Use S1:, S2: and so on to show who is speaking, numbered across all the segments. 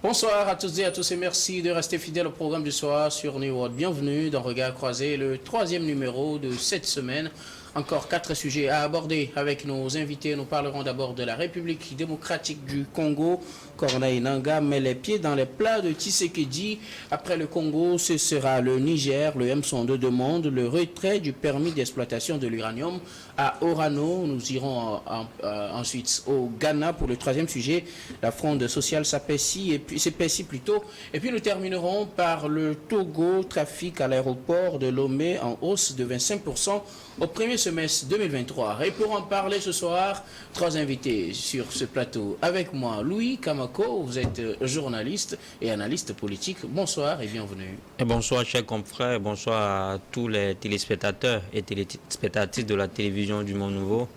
S1: Bonsoir à toutes et à tous et merci de rester fidèles au programme du soir sur New World. Bienvenue dans Regard Croisé, le 3e numéro de cette semaine. Encore 4 sujets à aborder avec nos invités. Nous parlerons d'abord de la République démocratique du Congo. Corneille Nangaa met les pieds dans les plats de Tshisekedi. Après le Congo, ce sera le Niger. Le M102 demande le retrait du permis d'exploitation de l'uranium à Orano. Nous irons ensuite au Ghana pour le 3e sujet. La fronde sociale s'épaissit plutôt. Et puis nous terminerons par le Togo. Trafic à l'aéroport de Lomé en hausse de 25% au premier semestre 2023. Et pour en parler ce soir, 3 invités sur ce plateau. Avec moi, Louis Kamako, vous êtes journaliste et analyste politique. Bonsoir et bienvenue.
S2: Et bonsoir, chers confrères, bonsoir à tous les téléspectateurs et téléspectatrices de la télévision du Monde Nouveau.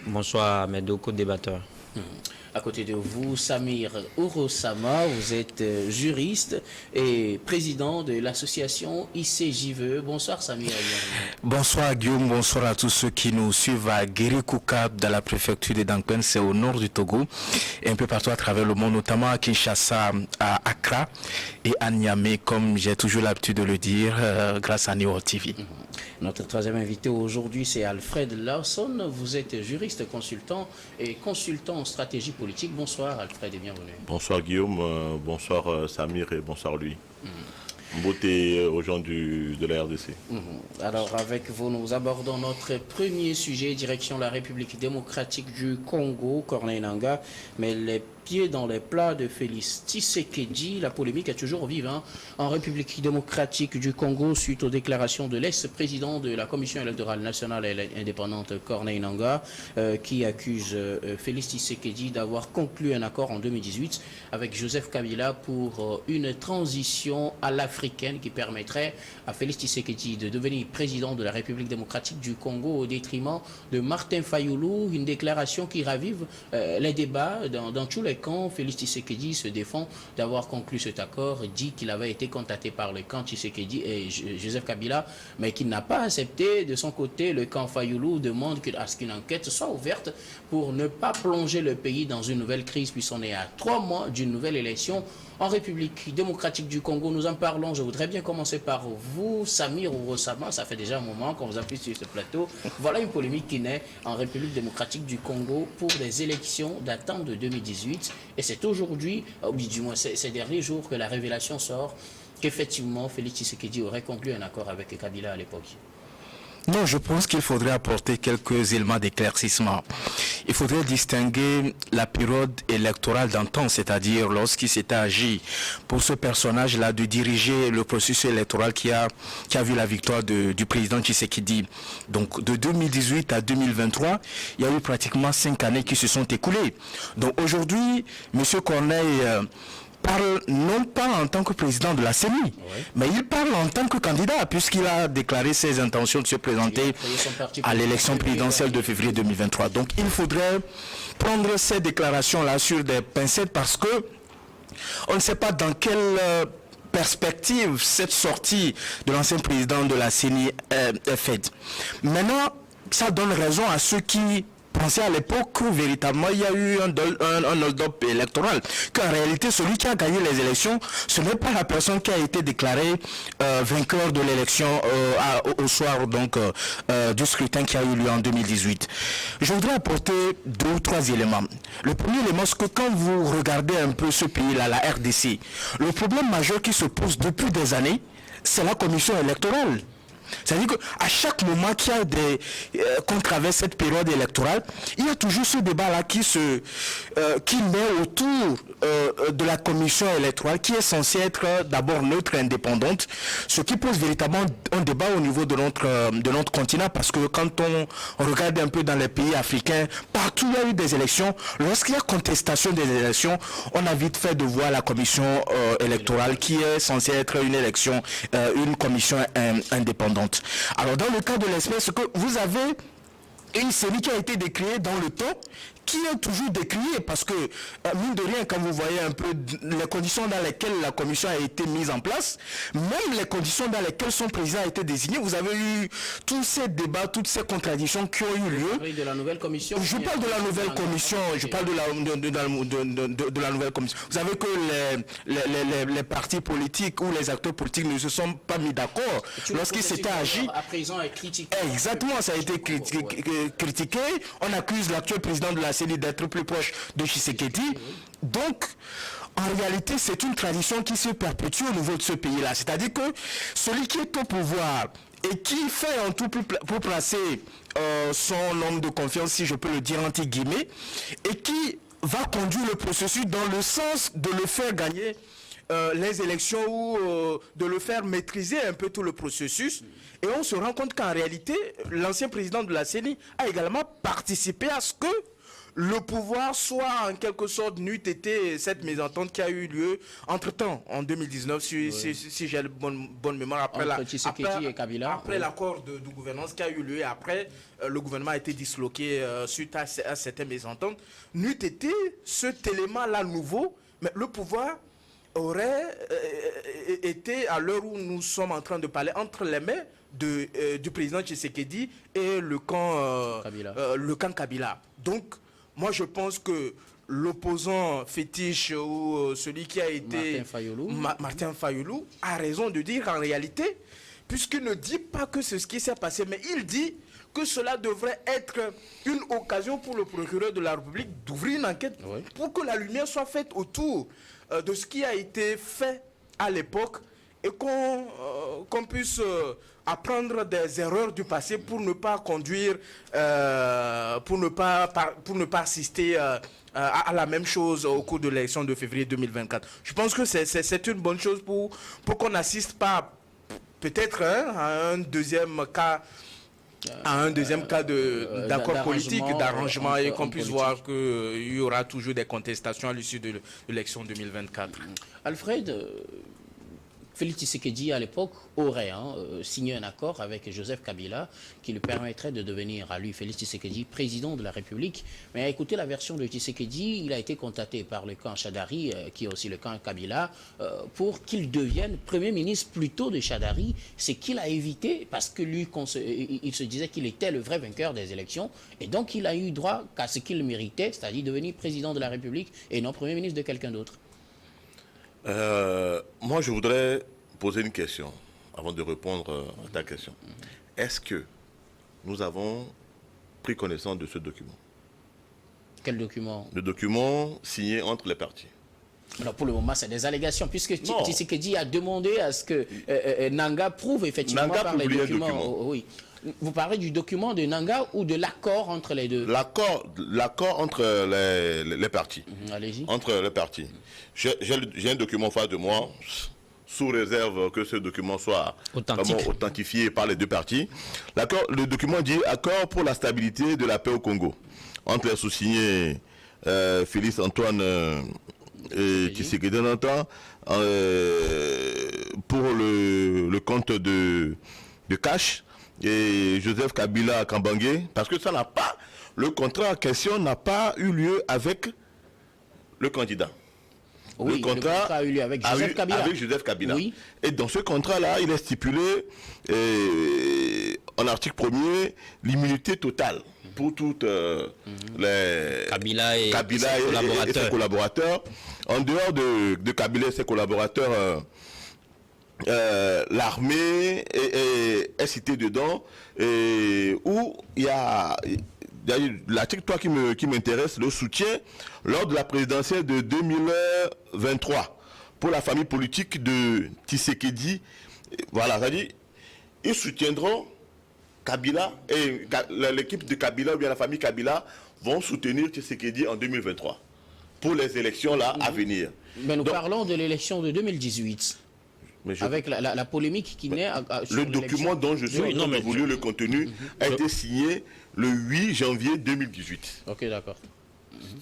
S2: Bonsoir à mes deux co-débatteurs.
S1: À côté de vous, Samir Urosama, vous êtes juriste et président de l'association ICJVE. Bonsoir Samir.
S3: Bonsoir Guillaume, bonsoir à tous ceux qui nous suivent à Guérékouka, dans la préfecture de Dankwen, c'est au nord du Togo, et un peu partout à travers le monde, notamment à Kinshasa, à Accra et à Niamey, comme j'ai toujours l'habitude de le dire, grâce à New TV.
S1: Notre 3e invité aujourd'hui, c'est Alfred Lawson. Vous êtes juriste, consultant et consultant en stratégie politique. Bonsoir Alfred et bienvenue.
S4: Bonsoir Guillaume, bonsoir Samir et bonsoir lui. Beauté aux gens de la RDC.
S1: Alors avec vous, nous abordons notre premier sujet, direction la République démocratique du Congo. Corneille Nangaa met les pieds dans les plats de Félix Tshisekedi. La polémique est toujours vive en République démocratique du Congo suite aux déclarations de l'ex-président de la Commission électorale nationale et indépendante Corneille Nangaa qui accuse Félix Tshisekedi d'avoir conclu un accord en 2018 avec Joseph Kabila pour une transition à l'africaine qui permettrait à Félix Tshisekedi de devenir président de la République démocratique du Congo au détriment de Martin Fayoulou. Une déclaration qui ravive les débats dans tous les camps. Félix Tshisekedi se défend d'avoir conclu cet accord, dit qu'il avait été contacté par le camp Tshisekedi et Joseph Kabila, mais qu'il n'a pas accepté. De son côté, le camp Fayoulou demande à ce qu'une enquête soit ouverte pour ne pas plonger le pays dans une nouvelle crise, puisqu'on est à 3 mois d'une nouvelle élection en République démocratique du Congo. Nous en parlons. Je voudrais bien commencer par vous, Samir Urosama. Ça fait déjà un moment qu'on vous appuie sur ce plateau. Voilà une polémique qui naît en République démocratique du Congo pour des élections datant de 2018. Et c'est aujourd'hui, du moins ces derniers jours, que la révélation sort qu'effectivement Félix Tshisekedi aurait conclu un accord avec Kabila à l'époque.
S3: Non, je pense qu'il faudrait apporter quelques éléments d'éclaircissement. Il faudrait distinguer la période électorale d'antan, c'est-à-dire lorsqu'il s'était agi pour ce personnage-là de diriger le processus électoral qui a vu la victoire du président Tshisekedi. Donc de 2018 à 2023, il y a eu pratiquement 5 années qui se sont écoulées. Donc aujourd'hui, M. Corneille parle non pas en tant que président de la CENI, mais il parle en tant que candidat, puisqu'il a déclaré ses intentions de se présenter à l'élection présidentielle de février 2023. Donc il faudrait prendre ces déclarations-là sur des pincettes parce que on ne sait pas dans quelle perspective cette sortie de l'ancien président de la CENI est faite. Maintenant, ça donne raison à ceux qui penser à l'époque où véritablement il y a eu un hold-up électoral, qu'en réalité celui qui a gagné les élections, ce n'est pas la personne qui a été déclarée vainqueur de l'élection au soir donc du scrutin qui a eu lieu en 2018. Je voudrais apporter 2 ou 3 éléments. Le premier élément, c'est que quand vous regardez un peu ce pays-là, la RDC, le problème majeur qui se pose depuis des années, c'est la commission électorale. C'est-à-dire qu'à chaque moment qu'on traverse cette période électorale, il y a toujours ce débat-là qui naît autour de la commission électorale qui est censée être d'abord neutre et indépendante, ce qui pose véritablement un débat au niveau de notre continent, parce que quand on regarde un peu dans les pays africains, partout il y a eu des élections. Lorsqu'il y a contestation des élections, on a vite fait de voir la commission électorale qui est censée être une commission indépendante. Alors dans le cas de l'espèce, que vous avez une série qui a été décriée dans le temps, qui est toujours décrié parce que, mine de rien, quand vous voyez un peu les conditions dans lesquelles la commission a été mise en place, même les conditions dans lesquelles son président a été désigné, vous avez eu tous ces débats, toutes ces contradictions qui ont eu lieu.
S1: De la nouvelle commission.
S3: Je parle de la nouvelle commission, je parle de la nouvelle commission. Vous savez que les partis politiques ou les acteurs politiques ne se sont pas mis d'accord lorsqu'ils s'étaient agi.
S1: À présent, est critiqué.
S3: Exactement, ça a été critiqué. On accuse l'actuel président de la CENI d'être plus proche de Tshisekedi. Donc, en réalité, c'est une tradition qui se perpétue au niveau de ce pays-là. C'est-à-dire que celui qui est au pouvoir et qui fait en tout pour placer son homme de confiance, si je peux le dire entre guillemets, et qui va conduire le processus dans le sens de le faire gagner les élections ou de le faire maîtriser un peu tout le processus. Et on se rend compte qu'en réalité, l'ancien président de la CENI a également participé à ce que le pouvoir soit en quelque sorte n'eût été cette mésentente qui a eu lieu entre-temps, en 2019, si j'ai bonne mémoire, après l'accord de gouvernance qui a eu lieu et après le gouvernement a été disloqué suite à certaines mésententes, n'eût été cet élément-là nouveau, mais le pouvoir aurait été, à l'heure où nous sommes en train de parler, entre les mains du président Tshisekedi et le camp Kabila. Donc, moi, je pense que l'opposant fétiche ou celui qui a été Martin Fayoulou a raison de dire en réalité, puisqu'il ne dit pas que c'est ce qui s'est passé, mais il dit que cela devrait être une occasion pour le procureur de la République d'ouvrir une enquête pour que la lumière soit faite autour de ce qui a été fait à l'époque et qu'on puisse apprendre des erreurs du passé pour ne pas conduire, pour ne pas assister à la même chose au cours de l'élection de février 2024. Je pense que c'est une bonne chose pour qu'on n'assiste pas peut-être à un deuxième cas d'accord politique, d'arrangement, et qu'on puisse voir qu'il y aura toujours des contestations à l'issue de l'élection 2024.
S1: Alfred, Félix Tshisekedi, à l'époque, aurait signé un accord avec Joseph Kabila qui lui permettrait de devenir, à lui, Félix Tshisekedi, président de la République. Mais à écouter la version de Tshisekedi, il a été contacté par le camp Chadari, qui est aussi le camp Kabila, pour qu'il devienne Premier ministre plutôt de Chadari. C'est qu'il a évité, parce que lui, il se disait qu'il était le vrai vainqueur des élections, et donc il a eu droit qu'à ce qu'il méritait, c'est-à-dire devenir président de la République et non Premier ministre de quelqu'un d'autre.
S4: Moi, je voudrais poser une question avant de répondre à ta question. Est-ce que nous avons pris connaissance de ce document?
S1: Quel document?
S4: Le document signé entre les partis.
S1: Alors pour le moment, c'est des allégations, puisque Tshisekedi a demandé à ce que Nanga prouve effectivement par les documents. Oui. Vous parlez du document de Nanga ou de l'accord entre les deux?
S4: L'accord entre les partis.
S1: Allez-y.
S4: Entre les partis. J'ai un document face de moi, sous réserve que ce document soit authentifié par les deux partis. Le document dit « Accord pour la stabilité de la paix au Congo » entre les sous-signés Félix Antoine et Tshisekedi Nantan pour le compte de Cash et Joseph Kabila Kambangé, parce que ça n'a pas, le contrat en question n'a pas eu lieu avec le candidat.
S1: Oui, le contrat a eu lieu avec Joseph Kabila.
S4: Avec Joseph Kabila.
S1: Oui.
S4: Et dans ce contrat-là, il est stipulé en article 1er l'immunité totale pour toutes les
S2: Kabila et
S4: ses collaborateurs. En dehors de Kabila et ses collaborateurs, l'armée est citée dedans, où il y a l'article 3 qui m'intéresse, le soutien lors de la présidentielle de 2023 pour la famille politique de Tshisekedi. Voilà, c'est-à-dire, ils soutiendront Kabila et l'équipe de Kabila ou bien la famille Kabila vont soutenir Tshisekedi en 2023 pour les élections là à venir.
S1: Mais nous parlons de l'élection de 2018. Avec la polémique qui naît sur
S4: le document dont je suis en train de vous lire le contenu a été signé le 8 janvier 2018.
S1: Ok, d'accord.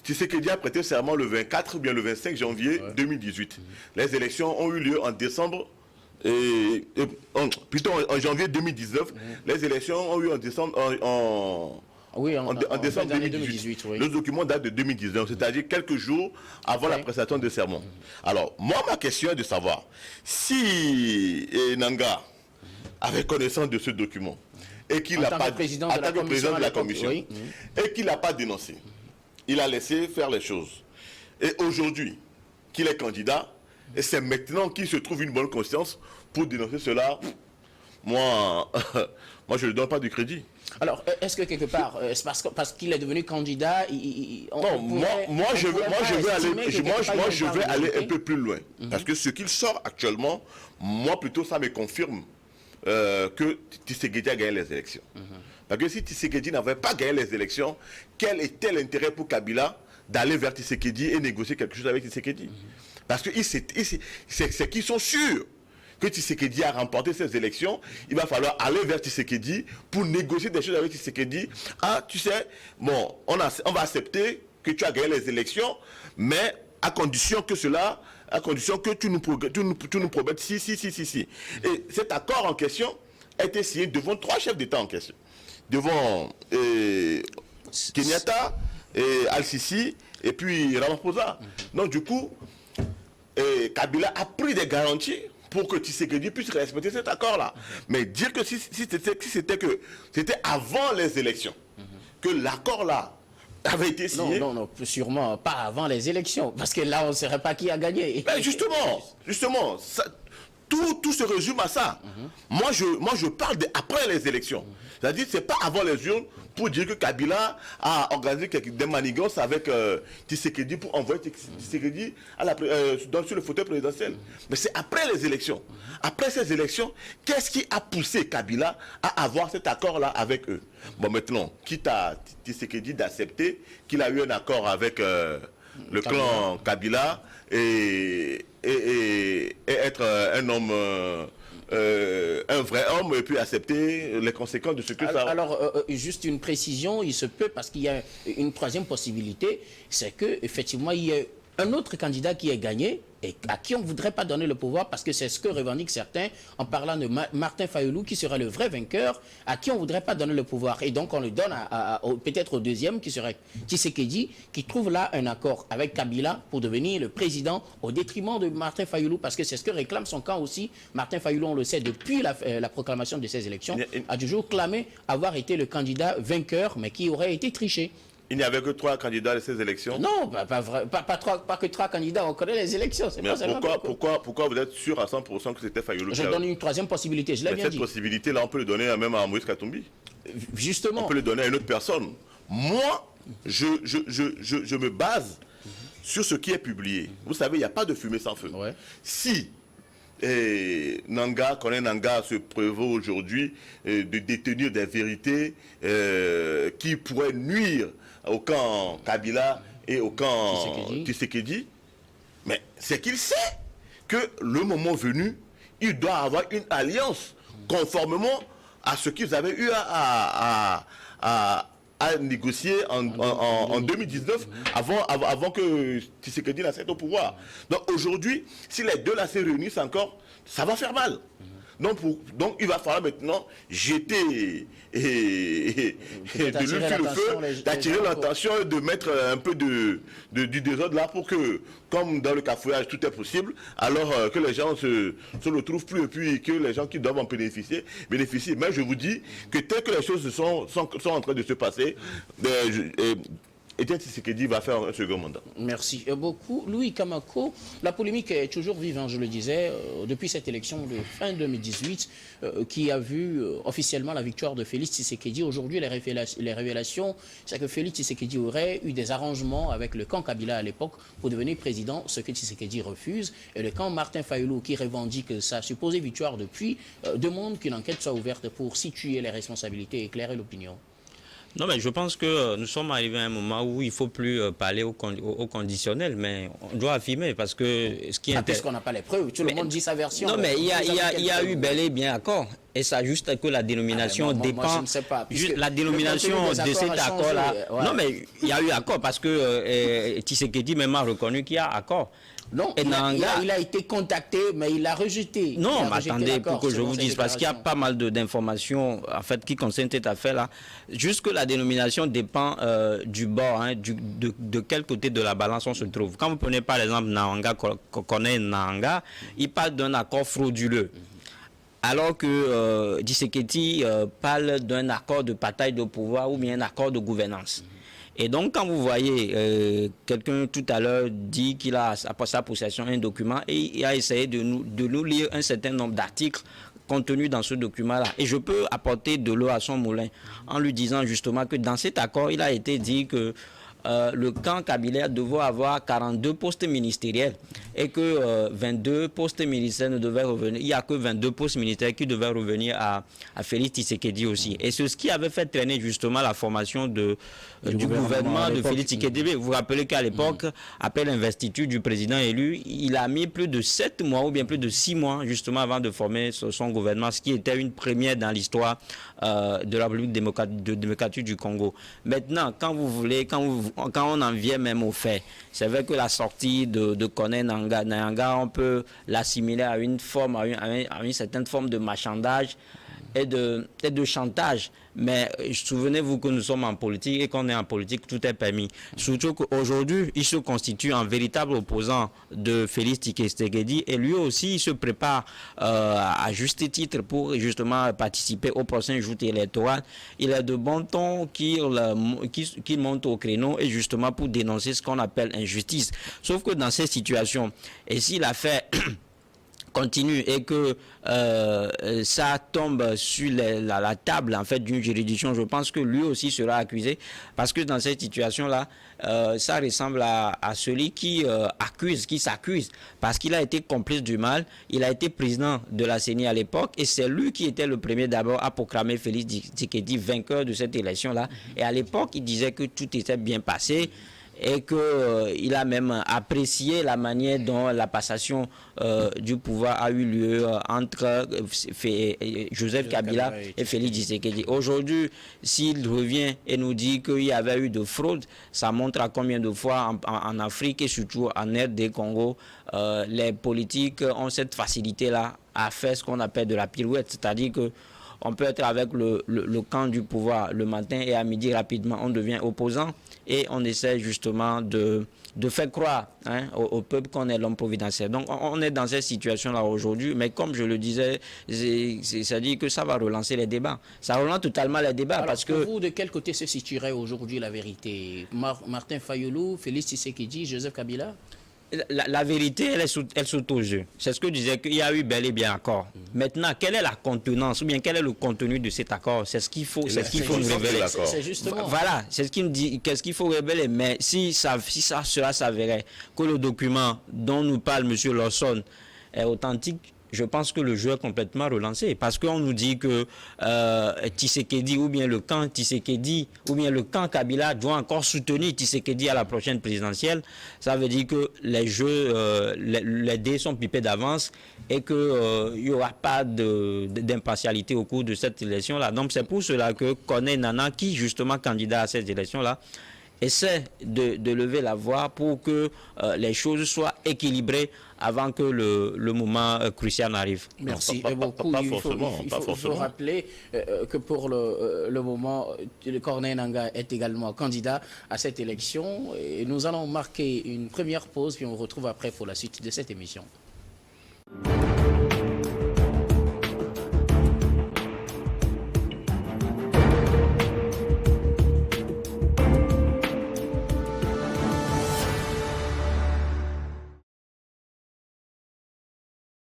S4: Tshisekedi a prêté serment le 24 ou bien le 25 janvier 2018. Les élections ont eu lieu en décembre, plutôt en janvier 2019. Les élections ont eu en décembre,
S1: Oui, en
S4: décembre
S1: fin d'année
S4: 2018.
S1: oui.
S4: Le document date de 2019, c'est-à-dire quelques jours avant la prestation de serment. Alors, moi, ma question est de savoir si Nanga avait connaissance de ce document et qu'il n'a pas,
S1: président
S4: en tant que président de la commission,
S1: oui.
S4: et qu'il n'a pas dénoncé, il a laissé faire les choses. Et aujourd'hui, qu'il est candidat, et c'est maintenant qu'il se trouve une bonne conscience pour dénoncer cela, moi, je ne lui donne pas du crédit.
S1: Alors, est-ce que quelque part, parce qu'il est devenu candidat,
S4: moi je vais aller un peu plus loin. Parce que ce qu'il sort actuellement, moi plutôt ça me confirme que Tshisekedi a gagné les élections. Parce que si Tshisekedi n'avait pas gagné les élections, quel était l'intérêt pour Kabila d'aller vers Tshisekedi et négocier quelque chose avec Tshisekedi? Parce que c'est qu'ils sont sûrs que Tshisekedi a remporté ces élections, il va falloir aller vers Tshisekedi pour négocier des choses avec Tshisekedi. Ah, tu sais, bon, on va accepter que tu as gagné les élections, mais à condition que tu nous promettes si. Et cet accord en question a été signé devant 3 chefs d'État en question. Devant Kenyatta, Al-Sisi et puis Ramaphosa. Donc du coup, Kabila a pris des garanties pour que Tshisekedi puisse respecter cet accord-là. Mais dire que si c'était avant les élections, que l'accord-là avait été signé...
S1: Non, sûrement pas avant les élections, parce que là, on ne saurait pas qui a gagné.
S4: Ben justement, ça, tout se résume à ça. Moi, je parle après les élections. C'est-à-dire, ce n'est pas avant les urnes pour dire que Kabila a organisé des manigances avec Tshisekedi pour envoyer Tshisekedi sur le fauteuil présidentiel. Mais c'est après les élections. Après ces élections, qu'est-ce qui a poussé Kabila à avoir cet accord-là avec eux? Bon, maintenant, quitte à Tshisekedi d'accepter qu'il a eu un accord avec le clan Kabila et être un homme... un vrai homme et puis accepter les conséquences de ce que ça...
S1: Alors, juste une précision, il se peut, parce qu'il y a une troisième possibilité, c'est qu'effectivement, il y a un autre candidat qui est gagné et à qui on ne voudrait pas donner le pouvoir, parce que c'est ce que revendiquent certains en parlant de Martin Fayulu, qui sera le vrai vainqueur, à qui on ne voudrait pas donner le pouvoir. Et donc on le donne peut-être au deuxième, qui serait Tshisekedi, qui trouve là un accord avec Kabila pour devenir le président au détriment de Martin Fayulu, parce que c'est ce que réclame son camp aussi. Martin Fayulu, on le sait, depuis la proclamation de ces élections, a toujours clamé avoir été le candidat vainqueur, mais qui aurait été triché.
S4: Il n'y avait que 3 candidats à ces élections?
S1: Non, pas que 3 candidats, on connaît les élections.
S4: Mais pourquoi vous êtes sûr à 100% que c'était Fayulu?
S1: Je donne une troisième possibilité, je l'ai bien dit.
S4: Cette possibilité-là, on peut le donner même à Moïse Katumbi.
S1: Justement.
S4: On peut le donner à une autre personne. Moi, je me base sur ce qui est publié. Vous savez, il n'y a pas de fumée sans feu.
S1: Ouais.
S4: Si Corneille Nangaa se prévaut aujourd'hui de détenir des vérités qui pourraient nuire au camp Kabila et au camp Tshisekedi, mais c'est qu'il sait que le moment venu, il doit avoir une alliance conformément à ce qu'ils avaient eu à négocier en 2019 avant que Tshisekedi n'accède au pouvoir. Donc aujourd'hui, si les deux là se réunissent encore, ça va faire mal. Donc il va falloir maintenant jeter de l'huile sur le feu, d'attirer l'attention et de mettre un peu du désordre là pour que, comme dans le cafouillage, tout est possible, alors que les gens se retrouvent plus et puis que les gens qui doivent en bénéficient. Mais je vous dis que tel que les choses sont en train de se passer, Etienne Tshisekedi va faire un second mandat.
S1: Merci beaucoup. Louis Kamako, la polémique est toujours vivante, je le disais, depuis cette élection de fin 2018 qui a vu officiellement la victoire de Félix Tshisekedi. Aujourd'hui, les révélations, c'est que Félix Tshisekedi aurait eu des arrangements avec le camp Kabila à l'époque pour devenir président, ce que Tshisekedi refuse. Et le camp Martin Fayulu, qui revendique sa supposée victoire depuis, demande qu'une enquête soit ouverte pour situer les responsabilités et éclairer l'opinion.
S2: Non, mais je pense que nous sommes arrivés à un moment où il ne faut plus parler au conditionnel, mais on doit affirmer parce que ce qui est...
S1: Parce qu'on n'a pas les preuves, tout le monde dit sa version.
S2: Non, mais il y a eu bel et bien accord. Et ça juste que la dénomination dépend...
S1: Moi, je ne sais pas.
S2: La dénomination de cet accord-là... Non, mais il y a eu accord parce que Tshisekedi même a reconnu qu'il y a accord.
S1: Non,
S2: Et Nanga,
S1: il a été contacté, mais il a rejeté.
S2: non,
S1: Il a
S2: mais
S1: rejeté
S2: attendez,
S1: l'accord,
S2: pour que je
S1: selon
S2: vous
S1: ses
S2: dise, parce qu'il y a
S1: déclarations.
S2: pas mal d'informations en fait, qui concernent cette affaire-là. Jusque la dénomination dépend du bord, hein, de quel côté de la balance on se trouve. Quand vous prenez par exemple Nanga, qu'on connaît Nanga, il parle d'un accord frauduleux. Alors que Tshisekedi parle d'un accord de partage de pouvoir ou bien un accord de gouvernance. Et donc, quand vous voyez, quelqu'un tout à l'heure dit qu'il a à sa possession un document et il a essayé de nous lire un certain nombre d'articles contenus dans ce document-là. Et je peux apporter de l'eau à son moulin en lui disant justement que dans cet accord, il a été dit que le camp Kabila devait avoir 42 postes ministériels et que 22 postes ministériels ne devaient revenir. Il n'y a que 22 postes ministériels qui devaient revenir à Félix Tshisekedi aussi. Et c'est ce qui avait fait traîner justement la formation du gouvernement de Félix Tshisekedi. Vous vous rappelez qu'à l'époque, après l'investiture du président élu, il a mis plus de 7 mois ou bien plus de 6 mois justement avant de former son gouvernement, ce qui était une première dans l'histoire de la République démocratique du Congo. Maintenant, quand vous voulez, quand on en vient même au fait, c'est vrai que la sortie de Corneille Nangaa, on peut l'assimiler à une forme, à une certaine forme de marchandage et de chantage. Mais souvenez-vous que nous sommes en politique et qu'on est en politique, tout est permis. Surtout qu'aujourd'hui, il se constitue un véritable opposant de Félix Tshisekedi et lui aussi, il se prépare à juste titre pour justement participer au prochain joute électoral. Il a de bon ton qu'il monte au créneau et justement pour dénoncer ce qu'on appelle injustice. Sauf que dans ces situations, et s'il a fait continue et que ça tombe sur la table en fait d'une juridiction, je pense que lui aussi sera accusé parce que dans cette situation-là, ça ressemble à celui qui s'accuse parce qu'il a été complice du mal, il a été président de la CENI à l'époque et c'est lui qui était le premier d'abord à proclamer Félix Tshisekedi vainqueur de cette élection-là. Et à l'époque, il disait que tout était bien passé et qu'il a même apprécié la manière dont la passation du pouvoir a eu lieu entre Joseph Kabila et Félix Tshisekedi. Aujourd'hui, s'il revient et nous dit qu'il y avait eu de fraude, ça montre à combien de fois en Afrique et surtout en RD Congo, les politiques ont cette facilité-là à faire ce qu'on appelle de la pirouette, c'est-à-dire que on peut être avec le camp du pouvoir le matin et à midi rapidement on devient opposant et on essaie justement de faire croire au peuple qu'on est l'homme providentiel. Donc on est dans cette situation-là aujourd'hui, mais comme je le disais, c'est-à-dire que ça va relancer les débats. Ça relance totalement les débats.
S1: Alors,
S2: parce que...
S1: Pour vous, de quel côté se situerait aujourd'hui la vérité? Martin Fayulu, Félix Tshisekedi, Joseph Kabila?
S2: La vérité, elle saute aux yeux. C'est ce que je disais, qu'il y a eu bel et bien accord. Maintenant, quelle est la contenance ou bien quel est le contenu de cet accord? C'est ce qu'il faut, nous révéler.
S1: C'est justement.
S2: Voilà, c'est ce qu'il me dit, qu'est-ce qu'il faut révéler. Mais si cela s'avérait que le document dont nous parle M. Lawson est authentique, je pense que le jeu est complètement relancé parce qu'on nous dit que Tshisekedi ou bien le camp Tshisekedi ou bien le camp Kabila doit encore soutenir Tshisekedi à la prochaine présidentielle. Ça veut dire que les jeux, les dés sont pipés d'avance et qu'il n'y aura pas d'impartialité au cours de cette élection-là. Donc c'est pour cela que Corneille Nangaa, qui justement candidat à cette élection-là, essaie de lever la voix pour que les choses soient équilibrées avant que le moment crucial n'arrive.
S1: Merci
S4: beaucoup.
S1: Il faut rappeler que pour le moment, le Corneille Nangaa est également candidat à cette élection. Et nous allons marquer une première pause, puis on se retrouve après pour la suite de cette émission.